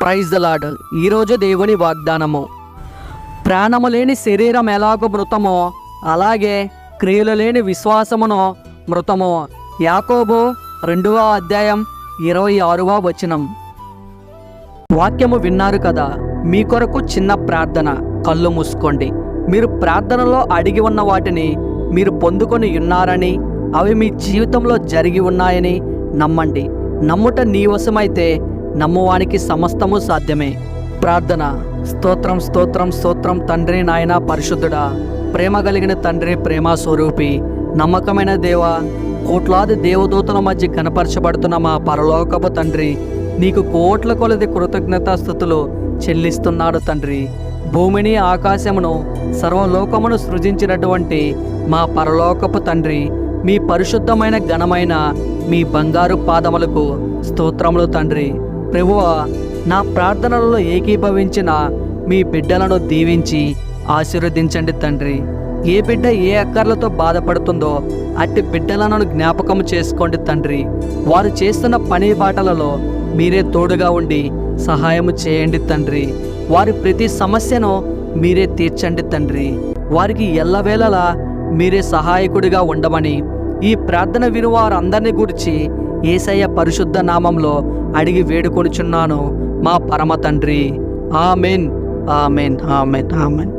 Praise the lord. ఈరోజు దేవుని వాగ్దానము. ప్రాణము లేని శరీరం ఎలాగో మృతమో అలాగే క్రియలు లేని విశ్వాసమును మృతమో. యాకోబు 2వ అధ్యాయం 26వ వచనం. వాక్యము విన్నారు కదా. మీ కొరకు చిన్న ప్రార్థన. కళ్ళు మూసుకోండి. మీరు ప్రార్థనలో అడిగి ఉన్న వాటిని మీరు పొందుకొని ఉన్నారని, అవి మీ జీవితంలో జరిగి ఉన్నాయని నమ్మండి. నమ్ముట నీ వశమైతే నమ్మువానికి సమస్తము సాధ్యమే. ప్రార్థన. స్తోత్రం స్తోత్రం స్తోత్రం తండ్రి, నాయన పరిశుద్ధుడా, ప్రేమ కలిగిన తండ్రి, ప్రేమ స్వరూపి, నమ్మకమైన దేవ, కోట్లాది దేవదూతల మధ్య కనపరచబడుతున్న మా పరలోకపు తండ్రి, నీకు కోట్ల కొలది కృతజ్ఞతాస్తుతులు చెల్లిస్తున్నాడు తండ్రి. భూమిని ఆకాశమును సర్వలోకమును సృజించినటువంటి మా పరలోకపు తండ్రి, మీ పరిశుద్ధమైన ఘనమైన మీ బంగారు పాదములకు స్తోత్రములు తండ్రి. ప్రభువా, నా ప్రార్థనలలో ఏకీభవించిన మీ బిడ్డలను దీవించి ఆశీర్వదించండి తండ్రి. ఏ బిడ్డ ఏ అక్కర్లతో బాధపడుతుందో అట్టి బిడ్డలను జ్ఞాపకం చేసుకోండి తండ్రి. వారు చేస్తున్న పని బాటలలో మీరే తోడుగా ఉండి సహాయము చేయండి తండ్రి. వారి ప్రతి సమస్యను మీరే తీర్చండి తండ్రి. వారికి ఎల్లవేళలా మీరే సహాయకుడిగా ఉండమని ఈ ప్రార్థన విను వారందరినీ గురించి యేసయ్య పరిశుద్ధ నామంలో అడిగి వేడుకొనుచున్నాను మా పరమ తండ్రి. Amen, amen, amen, amen.